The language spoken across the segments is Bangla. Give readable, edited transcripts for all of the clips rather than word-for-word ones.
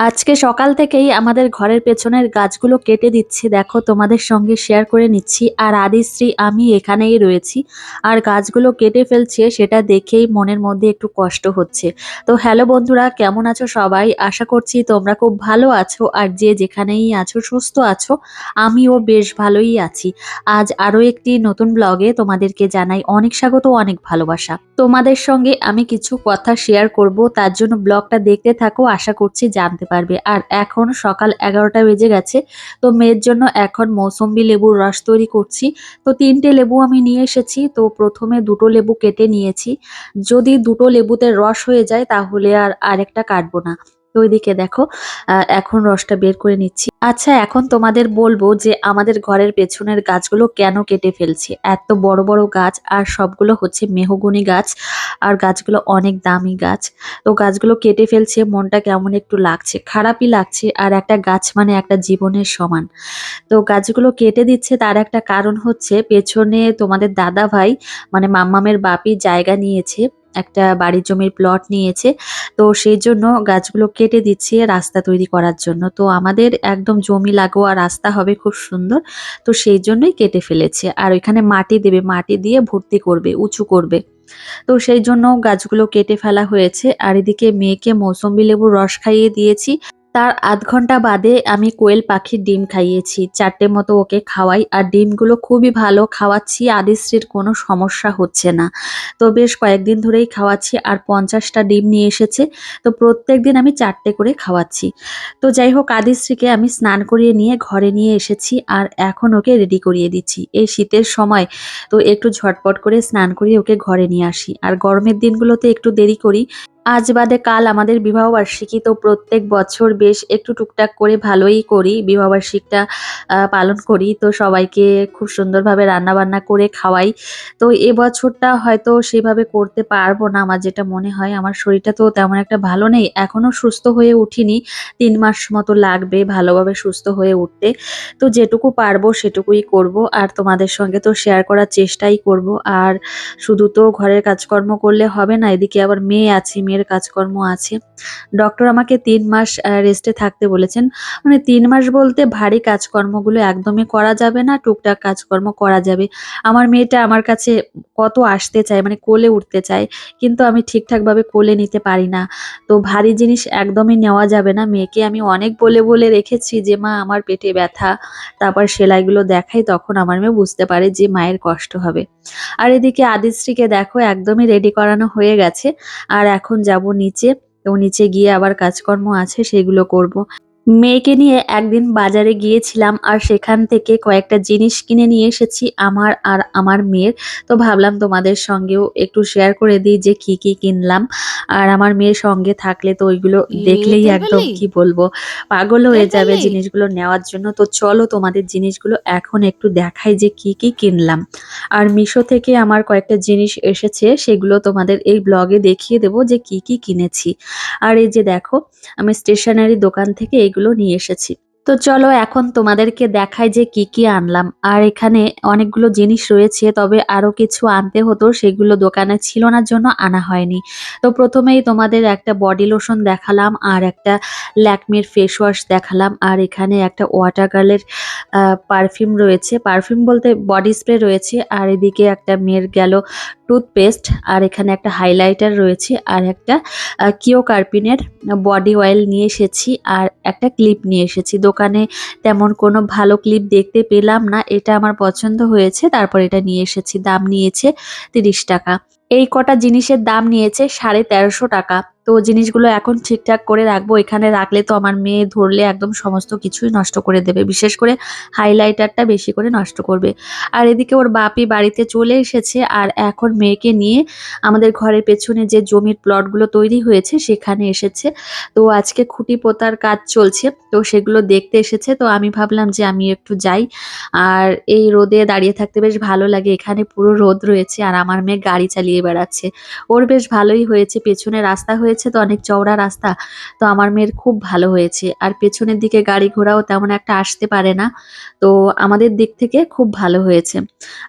আজকে সকাল থেকেই আমাদের ঘরের পেছনের গাছগুলো কেটে দিচ্ছি। দেখো তোমাদের সঙ্গে শেয়ার করে নিচ্ছি। আর আদিশ্রী আমি এখানেই রয়েছি। আর গাছগুলো কেটে ফেলছে সেটা দেখেই মনের মধ্যে একটু কষ্ট হচ্ছে। তো হ্যালো বন্ধুরা, কেমন আছো সবাই? আশা করছি তোমরা খুব ভালো আছো আর যে যেখানেই আছো সুস্থ আছো। আমিও বেশ ভালোই আছি। আজ আরো একটি নতুন ব্লগে তোমাদেরকে জানাই অনেক স্বাগত, অনেক ভালোবাসা। তোমাদের সঙ্গে আমি কিছু কথা শেয়ার করব, তার জন্য ব্লগটা দেখতে থাকো, আশা করছি জানতে পারবে। আর এখন সকাল 11টা বেজে গেছে। তো মেয়ের জন্য এখন মৌসম্বি লেবুর রস তৈরি করছি। তো 3টে লেবু আমি নিয়ে এসেছি। তো প্রথমে 2টো লেবু কেটে নিয়েছি। যদি 2টো লেবুতে রস হয়ে যায় তাহলে আর আরেকটা কাটবো না। তো ওইদিকে দেখো এখন রসটা বের করে নিচ্ছি। আচ্ছা, এখন তোমাদের বলবো যে আমাদের ঘরের পেছনের গাছগুলো কেন কেটে ফেলছি। এত বড় বড় গাছ আর সবগুলো হচ্ছে মেহগনি গাছ। আর গাছগুলো অনেক দামি গাছ। তো গাছগুলো কেটে ফেলছে, মনটা কেমন একটু লাগছে, খারাপই লাগছে। আর একটা গাছ মানে একটা জীবনের সমান। তো গাছগুলো কেটে দিচ্ছে তার একটা কারণ হচ্ছে পেছনে তোমাদের দাদা ভাই মানে মাম্মামের বাপি জায়গা নিয়েছে, একটা বাড়ির জমির প্লট নিয়েছে। তো সেই জন্য গাছগুলো কেটে দিচ্ছে রাস্তা তৈরি করার জন্য। তো আমাদের একদম জমি লাগোয়া রাস্তা হবে খুব সুন্দর। তো সেই জন্যই কেটে ফেলেছে। আর ওইখানে মাটি দেবে, মাটি দিয়ে ভর্তি করবে, উঁচু করবে। তো সেই জন্য গাছগুলো কেটে ফেলা হয়েছে। আর এদিকে মেয়েকে মৌসম্বি লেবুর রস খাইয়ে দিয়েছি। তার আধ ঘন্টা বাদে আমি কোয়েল পাখির ডিম খাইয়েছি, 4টে মতো ওকে খাওয়াই। আর ডিমগুলো খুবই ভালো খাওয়াচ্ছি, আদিশ্রীর কোনো সমস্যা হচ্ছে না। তো বেশ কয়েকদিন ধরেই খাওয়াচ্ছি। আর 50টা ডিম নিয়ে এসেছে। তো প্রত্যেক দিন আমি 4টে করে খাওয়াচ্ছি। তো যাই হোক, আদিশ্রীকে আমি স্নান করিয়ে নিয়ে ঘরে নিয়ে এসেছি। আর এখন ওকে রেডি করিয়ে দিচ্ছি এই শীতের সময়। তো একটু ঝটপট করে স্নান করিয়ে ওকে ঘরে নিয়ে আসি। আর গরমের দিনগুলোতে একটু দেরি করি। আজ বাদে কাল আমাদের বিবাহবার্ষিকী। তো প্রত্যেক বছর বেশ একটু টুকটাক করে ভালোই করি, বিবাহবার্ষিকীটা পালন করি। তো সবাইকে খুব সুন্দরভাবে রান্নাবান্না করে খাওয়াই। তো এবছরটা হয়তো সেভাবে করতে পারবো না, আমার যেটা মনে হয়। আমার শরীরটা তো তেমন একটা ভালো নেই, এখনো সুস্থ হয়ে উঠিনি। 3 মাস মতো লাগবে ভালোভাবে সুস্থ হয়ে উঠতে। তো যেটুকু পারবো সেটুকুই করব। আর তোমাদের সঙ্গে তো শেয়ার করার চেষ্টাই করব। আর শুধু তো ঘরের কাজকর্ম করলে হবে না, এদিকে আবার মেয়ে আছে, মেয়ের কাজকর্ম আছে। ডক্টর আমাকে 3 মাস রেস্টে থাকতে বলেছেন। মানে 3 মাস বলতে ভারী কাজকর্মগুলো একদমই করা যাবে না, টুকটাক কাজকর্ম করা যাবে। আমার মেয়েটা আমার কাছে কত আসতে চায়, মানে কোলে উঠতে চায়, কিন্তু আমি ঠিকঠাকভাবে কোলে নিতে পারি না। তো ভারী জিনিস একদমই নেওয়া যাবে না। মেয়েকে আমি অনেক বলে বলে রেখেছি যে মা আমার পেটে ব্যথা, তারপর সেলাইগুলো দেখাই, তখন আমার মেয়ে বুঝতে পারে যে মায়ের কষ্ট হবে। আর এদিকে আদিশ্রীকে দেখো একদমই রেডি করানো হয়ে গেছে। আর এখন যাব নিচে। তো নিচে গিয়ে আবার কাজকর্ম আছে, সেগুলো করব। মেয়েকে নিয়ে একদিন বাজারে গিয়েছিলাম আর সেখান থেকে কয়েকটা জিনিস কিনে নিয়ে এসেছি আমার আর আমার মেয়ের। তো ভাবলাম তোমাদের সঙ্গেও একটু শেয়ার করে দিই যে কি কি কিনলাম। আর আমার মেয়ের সঙ্গে থাকলে তো ওইগুলো ये দেখলেই একদম तिरवल्ली কি বলবো, পাগল হয়ে যাবে तिरवल्ली জিনিসগুলো নেওয়ার জন্য। তো চলো তোমাদের জিনিসগুলো এখন একটু দেখাই যে কি কি কিনলাম। আর মিশো থেকে আমার কয়েকটা জিনিস এসেছে, সেগুলো তোমাদের এই ব্লগে দেখিয়ে দেবো যে কি কি কিনেছি। আর এই যে দেখো, আমি স্টেশনারি দোকান থেকে এগুলো নিয়ে এসেছি। তো চলো এখন তোমাদেরকে দেখাই যে কি কি আনলাম। আর এখানে অনেকগুলো জিনিস রয়েছে, তবে আরো কিছু আনতে হতো, সেগুলো দোকানে ছিল না জন্য আনা হয়নি। তো প্রথমেই তোমাদের একটা বডি লোশন দেখালাম, আর একটা ল্যাকমির ফেস ওয়াশ দেখালাম। আর এখানে একটা ওয়াটারগার্লের পারফিউম রয়েছে, পারফিউম বলতে বডি স্প্রে রয়েছে। আর এদিকে একটা মেয়ের গেল টুথপেস্ট। আর এখানে একটা হাইলাইটার রয়েছে, আর একটা কিও কার্পিনের বডি অয়েল নিয়ে এসেছি। আর একটা ক্লিপ নিয়ে এসেছি। দোকানে তেমন কোনো ভালো ক্লিপ দেখতে পেলাম না, এটা আমার পছন্দ হয়েছে, তারপর এটা নিয়ে এসেছি। দাম নিয়েছে 30 টাকা। এই কটা জিনিসের দাম নিয়েছে 1350 টাকা। তো জিনিসগুলো এখন ঠিকঠাক করে রাখবো, এখানে রাখলে তো আমার মেয়ে ধরলে একদম সমস্ত কিছুই নষ্ট করে দেবে, বিশেষ করে হাইলাইটারটা বেশি করে নষ্ট করবে। আর এদিকে ওর বাপি বাড়িতে চলে এসেছে। আর এখন মেয়েকে নিয়ে আমাদের ঘরের পেছনে যে জমির প্লটগুলো তৈরি হয়েছে সেখানে এসেছে। তো আজকে খুঁটি পোতার কাজ চলছে, তো সেগুলো দেখতে এসেছে। তো আমি ভাবলাম যে আমি একটু যাই। আর এই রোদে দাঁড়িয়ে থাকতে বেশ ভালো লাগে, এখানে পুরো রোদ রয়েছে আর আমার মেয়ে গাড়ি চালিয়ে বেড়াচ্ছে। ওর বেশ ভালোই হয়েছে, পেছনে রাস্তা হয়েছে তো অনেক চওড়া রাস্তা। তো আমার মেয়ের খুব ভালো হয়েছে। আর পেছনের দিকে গাড়ি ঘোড়াও তেমন একটা আসতে পারে না। তো আমাদের দিক থেকে খুব ভালো হয়েছে।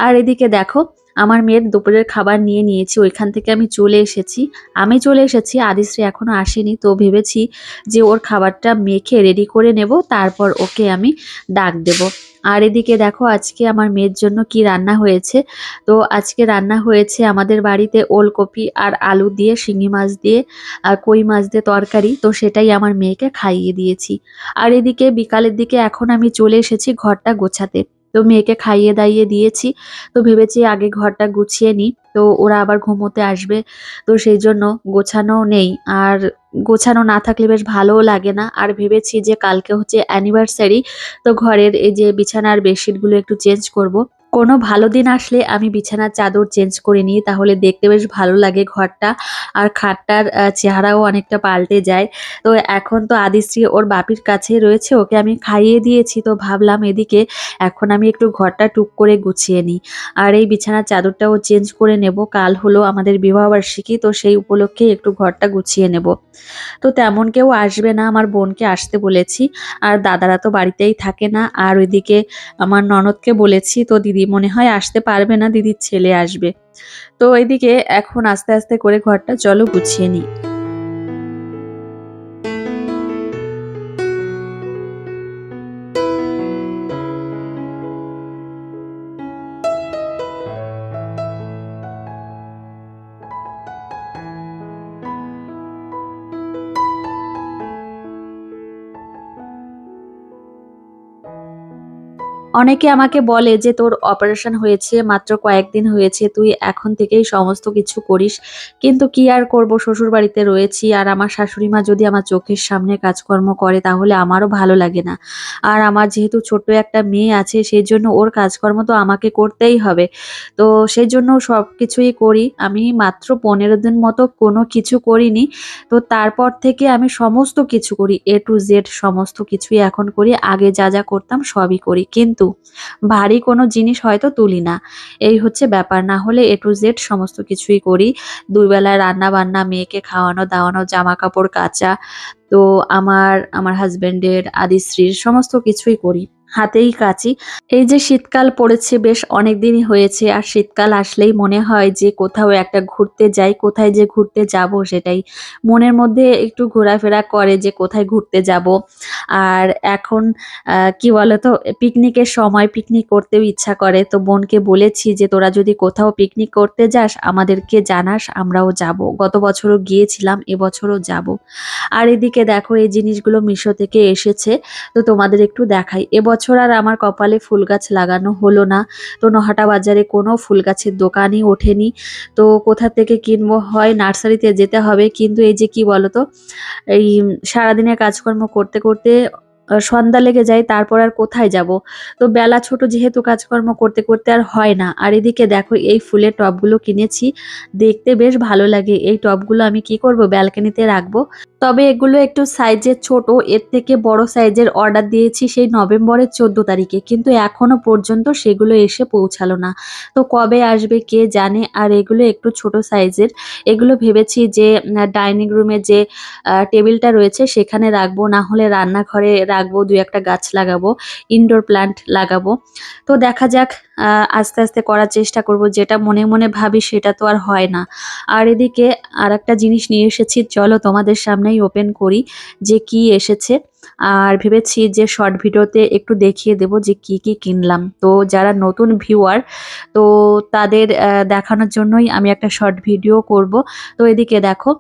আর এদিকে দেখো, আমার মেয়ের দুপুরের খাবার নিয়ে নিয়েছি, ওইখান থেকে আমি চলে এসেছি। আমি চলে এসেছি, আদিশ্রী এখনো আসেনি, তো ভেবেছি যে ওর খাবারটা মেখে রেডি করে নেব, তারপর ওকে আমি ডাক দেব। আর এদিকে দেখো আজকে আমার মেয়ের জন্য কি রান্না হয়েছে। তো আজকে রান্না হয়েছে আমাদের বাড়িতে ওলকপি আর আলু দিয়ে, শিঙি মাছ দিয়ে আর কই মাছ দিয়ে তরকারি, তো সেটাই আমার মেয়েকে খাইয়ে দিয়েছি। আর এদিকে বিকালের দিকে এখন আমি চলে এসেছি ঘরটা গোছাতে। তো মেয়েকে খাইয়ে দাইয়ে দিয়েছি, তো ভেবেছি আগে ঘরটা গুছিয়ে নিই, তো ওরা আবার ঘুমোতে আসবে, তো সেই জন্য গোছানো নেই। আর গোছানো না থাকলে বেশ ভালোও লাগে না। আর ভেবেছি যে কালকে হচ্ছে অ্যানিভার্সারি, তো ঘরের এই যে বিছানার বেডশিটগুলো একটু চেঞ্জ করব। কোনো ভালো দিন আসলে আমি বিছানার চাদর চেঞ্জ করে নিই, তাহলে দেখতে বেশ ভালো লাগে ঘরটা, আর খাটটার চেহারাও অনেকটা পাল্টে যায়। তো এখন তো আদিশ্রী ওর বাপির কাছে রয়েছে, ওকে আমি খাইয়ে দিয়েছি, তো ভাবলাম এদিকে এখন আমি একটু ঘরটা টুক করে গুছিয়ে নিই। আর এই বিছানার চাদরটাও চেঞ্জ করে নেব, কাল হলো আমাদের বিবাহবার্ষিকী, তো সেই উপলক্ষে একটু ঘরটা গুছিয়ে নেব। তো তেমন কেউ আসবে না, আমার বোনকে আসতে বলেছি, আর দাদারা তো বাড়িতেই থাকে না। আর ওইদিকে আমার ননদকে বলেছি, তো দিদি মনে হয় আসতে পারবে না, দিদির ছেলে আসবে। তো এইদিকে এখন আস্তে আস্তে করে ঘরটা চলো গুছিয়ে নিই। অনেকে আমাকে বলে যে তোর অপারেশন হয়েছে মাত্র কয়েকদিন হয়েছে, তুই এখন থেকেই সমস্ত কিছু করিস। কিন্তু কি আর করব, শ্বশুর বাড়িতে রয়েছি, আর আমার শাশুড়ি মা যদি আমার চোখের সামনে কাজকর্ম করে তাহলে আমারও ভালো লাগে না। আর আমার যেহেতু ছোট্ট একটা মেয়ে আছে, সেই জন্য ওর কাজকর্ম তো আমাকে করতেই হবে। তো সেই জন্য সব কিছুই করি। আমি মাত্র 15 দিন মতো কোনো কিছু করিনি, তো তারপর থেকে আমি সমস্ত কিছু করি, এ টু জেড সমস্ত কিছুই এখন করি। আগে যা যা করতাম সবই করি, কিন্তু ভারী কোনো জিনিস হয়তো তুলি না। এই হচ্ছে ব্যাপার, না হলে এ টু জেড সমস্ত কিছুই করি। দুই বেলায় রান্না বান্না, মেয়েকে খাওয়ানো দাওয়ানো, জামা কাপড় কাচা, তো আমার হাজবেন্ডের, আদিশ্রীর সমস্ত কিছুই করি, হাতেই কাচি। এই যে শীতকাল পড়েছে, বেশ অনেক দিনই হয়েছে, আর শীতকাল আসলেই মনে হয় যে কোথাও একটা ঘুরতে যাই, কোথায় যে ঘুরতে যাব সেটাই মনের মধ্যে একটু ঘোরাফেরা করে যে কোথায় ঘুরতে যাব। আর এখন কি বলতো, পিকনিকের সময় পিকনিক করতেও ইচ্ছা করে, তো বোনকে বলেছি যে তোরা যদি কোথাও পিকনিক করতে যাস আমাদেরকে জানাস, আমরাও যাব। গত বছরও গিয়েছিলাম, এবছরও যাব। আর এদিকে দেখো এই জিনিসগুলো মিশো থেকে এসেছে, তো তোমাদের একটু দেখাই। এবছর আর আমার কপালে ফুল গাছ লাগানো হলো না, তো নহাটা বাজারে কোনো ফুল গাছের দোকানই ওঠেনি। তো কোথা থেকে কিনবো, হয় নার্সারিতে যেতে হবে, কিন্তু এই যে কি বলতো, এই সারাদিনের কাজকর্ম করতে করতে সন্ধ্যা লেগে যায়, তারপর আর কোথায় যাব। তো বেলা ছোট যেহেতু, কাজকর্ম করতে করতে আর হয় না। আর এদিকে দেখো এই ফুলের টবগুলো কিনেছি, দেখতে বেশ ভালো লাগে। এই টবগুলো আমি কি করব, ব্যালকনিতে রাখবো। তবে এগুলো একটু সাইজের ছোট, এর থেকে বড় সাইজের অর্ডার দিয়েছি সেই নভেম্বরের 14 তারিখে, কিন্তু এখনো পর্যন্ত সেগুলো এসে পৌঁছালো না। তো কবে আসবে কে জানে। আর এগুলো একটু ছোট সাইজের, এগুলো ভেবেছি যে ডাইনিং রুমে যে টেবিলটা রয়েছে সেখানে রাখবো, না হলে রান্নাঘরে রাখবো, দুই একটা গাছ লাগাবো, ইনডোর প্ল্যান্ট লাগাবো। তো দেখা যাক, আস্তে আস্তে করার চেষ্টা করব। যেটা মনে মনে ভাবি সেটা তো আর হয় না। আর এদিকে আর একটা জিনিস নিয়ে এসেছি, চলো তোমাদের সামনেই ওপেন করি যে কি এসেছে। আর ভেবেছি যে শর্ট ভিডিওতে একটু দেখিয়ে দেব যে কি কি কিনলাম, তো যারা নতুন ভিউয়ার, তো তাদের দেখানোর জন্যই আমি একটা শর্ট ভিডিও করব। তো এদিকে দেখো,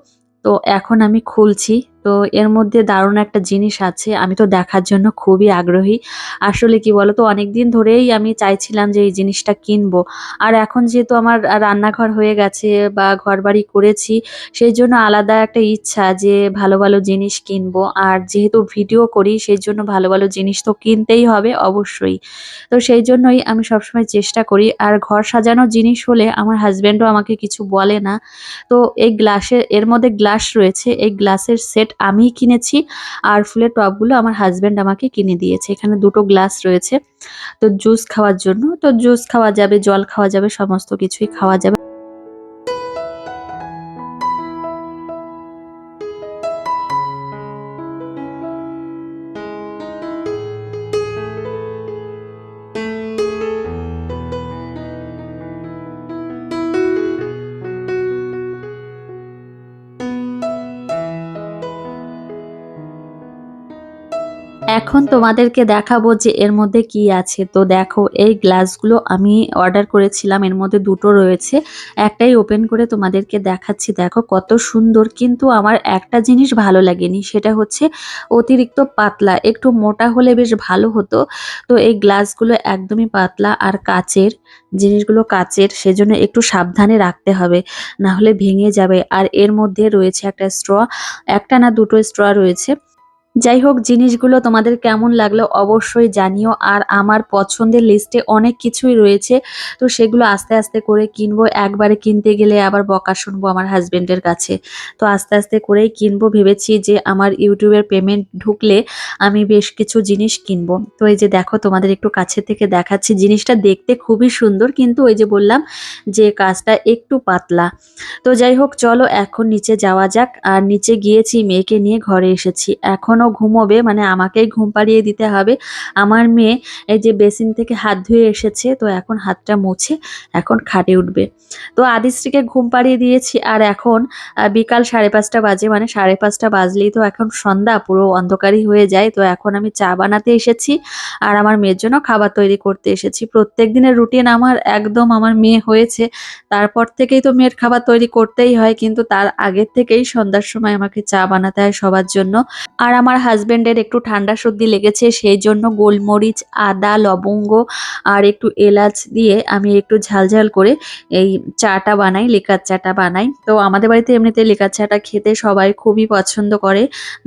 তো এখন আমি খুলছি। তো এর মধ্যে দারুণ একটা জিনিস আছে, আমি তো দেখার জন্য খুবই আগ্রহী। আসলে কি বলতো, অনেকদিন ধরেই আমি চাইছিলাম যে এই জিনিসটা কিনবো। আর এখন যেহেতু আমার রান্নাঘর হয়ে গেছে বা ঘরবাড়ি করেছি, সেই জন্য আলাদা একটা ইচ্ছা যে ভালো ভালো জিনিস কিনবো। আর যেহেতু ভিডিও করি সেই জন্য ভালো ভালো জিনিস তো কিনতেই হবে অবশ্যই। তো সেই জন্যই আমি সবসময় চেষ্টা করি। আর ঘর সাজানোর জিনিস হলে আমার হাজবেন্ডও আমাকে কিছু বলে না। তো এই গ্লাসের, এর মধ্যে গ্লাস রয়েছে, এই গ্লাসের সেট আমিই কিনেছি। আর ফুলের টবগুলো আমার হাজবেন্ড আমাকে কিনে দিয়েছে। এখানে দুটো গ্লাস রয়েছে, তো জুস খাওয়ার জন্য, তো জুস খাওয়া যাবে, জল খাওয়া যাবে, সমস্ত কিছুই খাওয়া যাবে। এখন তোমাদেরকে দেখাবো যে এর মধ্যে কি আছে। তো দেখো এই গ্লাসগুলো আমি অর্ডার করেছিলাম, এর মধ্যে দুটো রয়েছে। একটাই ওপেন করে তোমাদেরকে দেখাচ্ছি, দেখো কত সুন্দর। কিন্তু আমার একটা জিনিস ভালো লাগেনি, সেটা হচ্ছে অতিরিক্ত পাতলা, একটু মোটা হলে বেশ ভালো হতো। তো এই গ্লাসগুলো একদমই পাতলা আর কাচের, জিনিসগুলো কাচের, সেজন্য একটু সাবধানে রাখতে হবে, না হলে ভেঙে যাবে। আর এর মধ্যে রয়েছে একটা স্ট্র, একটা না দুটো স্ট্র রয়েছে। যাই হোক, জিনিসগুলো তোমাদের কেমন লাগলো অবশ্যই জানিও। আর আমার পছন্দের লিস্টে অনেক কিছুই রয়েছে, তো সেগুলো আস্তে আস্তে করে কিনবো। একবারে কিনতে গেলে আবার বকা শুনবো আমার হাজবেন্ডের কাছে। তো আস্তে আস্তে করেই কিনবো, ভেবেছি যে আমার ইউটিউবের পেমেন্ট ঢুকলে আমি বেশ কিছু জিনিস কিনবো। তো এই যে দেখো তোমাদের একটু কাছে থেকে দেখাচ্ছি, জিনিসটা দেখতে খুবই সুন্দর, কিন্তু ওই যে বললাম যে কাজটা একটু পাতলা। তো যাই হোক, চলো এখন নিচে যাওয়া যাক। আর নিচে গিয়েছি, মেয়েকে নিয়ে ঘরে এসেছি, এখনো ঘুমোবে, মানে আমাকেই ঘুম পাড়িয়ে দিতে হবে। আমার মেয়ে এই যে বেসিন থেকে হাত ধুয়ে এসেছে, তো এখন হাতটা মুছে এখন খাটে উঠবে। তো আদিশ্রীকে ঘুম পাড়িয়ে দিয়েছি। আর এখন বিকাল 5:30 বাজে, মানে 5:30 বাজলেই তো এখন সন্ধ্যা, পুরো অন্ধকারই হয়ে যায়। তো এখন আমি চা বানাতে এসেছি আর আমার মেয়ের জন্য খাবার তৈরি করতে এসেছি। প্রত্যেক দিনের রুটিন আমার একদম, আমার মেয়ে হয়েছে তারপর থেকেই তো মেয়ের খাবার তৈরি করতেই হয়, কিন্তু তার আগের থেকেই সন্ধ্যার সময় আমাকে চা বানাতে হয় সবার জন্য। আর আমার হাজবেন্ডের একটু ঠান্ডা সর্দি লেগেছে, সেই জন্য গোলমরিচ, আদা, লবঙ্গ আর একটু এলাচ দিয়ে আমি একটু ঝালঝাল করে এই চাটা বানাই, লিকার চাটা বানাই। তো আমাদের বাড়িতে এমনিতে লিকার চাটা খেতে সবাই খুবই পছন্দ করে,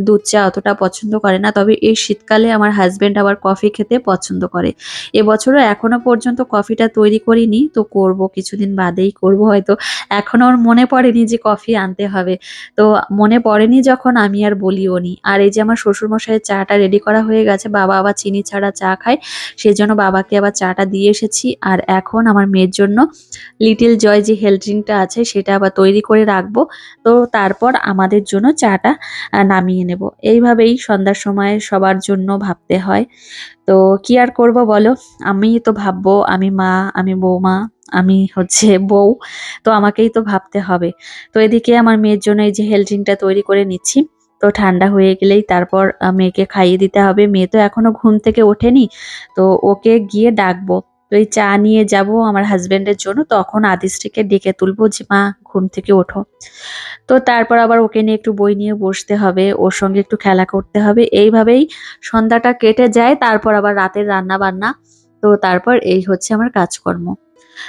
দুধ চা অতটা পছন্দ করে না। তবে এই শীতকালে আমার হাজবেন্ড আবার কফি খেতে পছন্দ করে। এবছরও এখনো পর্যন্ত কফিটা তৈরি করিনি, তো করব, কিছুদিন বাদেই করব হয়তো। এখনো ওর মনে পড়েনি যে কফি আনতে হবে। তো মনে পড়েনি যখন, আমি আর বলিও নি। আর এই যে আমার শ্বশুরমশাইয়ের চাটা রেডি করা হয়ে গেছে, বাবা আবার চিনি ছাড়া চা খায়, সেজন্য বাবাকে আবার চাটা দিয়ে এসেছি। আর এখন আমার মেয়ের জন্য লিটল জয় যে হেলথ ড্রিঙ্কটা আছে সেটা আবার তৈরি করে রাখবো। তো তারপর আমাদের জন্য চাটা নামিয়ে নেব। এইভাবেই সন্ধ্যার সময় সবার জন্য ভাবতে হয়। তো কি আর করব বলো, আমি তো ভাববো, আমি মা, আমি বৌমা, আমি হচ্ছে বউ, তো আমাকেই তো ভাবতে হবে। তো এদিকে আমার মেয়ের জন্য এই যে হেলথ ড্রিঙ্কটা তৈরি করে নিচ্ছি। তো ঠান্ডা হয়ে গেলেই তারপর মেয়েকে খাইয়ে দিতে হবে। মেয়ে তো এখনো ঘুম থেকে ওঠেনি, তো ওকে গিয়ে ডাকবো। তো এই চা নিয়ে যাব আমার হাজবেন্ডের জন্য, তখন আদিশ্রীকে ডেকে তুলবো যে মা ঘুম থেকে ওঠো। তো তারপর আবার ওকে নিয়ে একটু বই নিয়ে বসতে হবে, ওর সঙ্গে একটু খেলা করতে হবে। এইভাবেই সন্ধ্যাটা কেটে যায়। তারপর আবার রাতের রান্না বান্না, তো তারপর এই হচ্ছে আমার কাজকর্ম।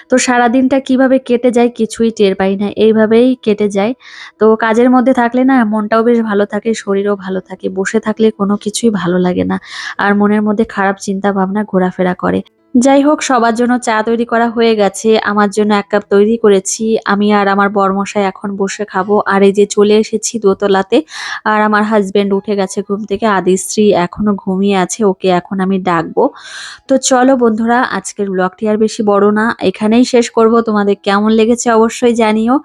তো সারাদিনটা কিভাবে কেটে যায় কিছুই টের পাই না, এইভাবেই কেটে যায়। তো কাজের মধ্যে থাকলে না মনটাও বেশ ভালো থাকে, শরীরও ভালো থাকে। বসে থাকলে কোনো কিছুই ভালো লাগে না, আর মনের মধ্যে খারাপ চিন্তা ভাবনা ঘোরাফেরা করে। যাই হোক, সবার জন্য চা তৈরি করা হয়ে গেছে, আমার জন্য 1 কাপ তৈরি করেছি। আমি আর আমার বরমশাই এখন বসে খাবো। আর এই যে চলে এসেছি দোতলাতে, আর আমার হাজবেন্ড উঠে গেছে ঘুম থেকে, আদিশ্রী এখনো ঘুমিয়ে আছে, ওকে এখন আমি ডাকবো। তো চলো বন্ধুরা, আজকের ব্লগটি আর বেশি বড় না, এখানেই শেষ করব। তোমাদের কেমন লেগেছে অবশ্যই জানিও।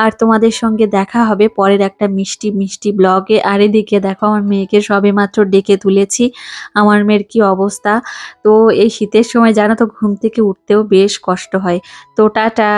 আর তোমাদের সঙ্গে দেখা হবে পরের একটা মিষ্টি মিষ্টি ব্লগে। আর এদিকে দেখো আমার মেয়েকে সবেমাত্র ডেকে তুলেছি, আমার মেয়ের কি অবস্থা। তো এই শীতের সময় জানো তো ঘুম থেকে উঠতেও বেশ কষ্ট হয়। তো টাটা।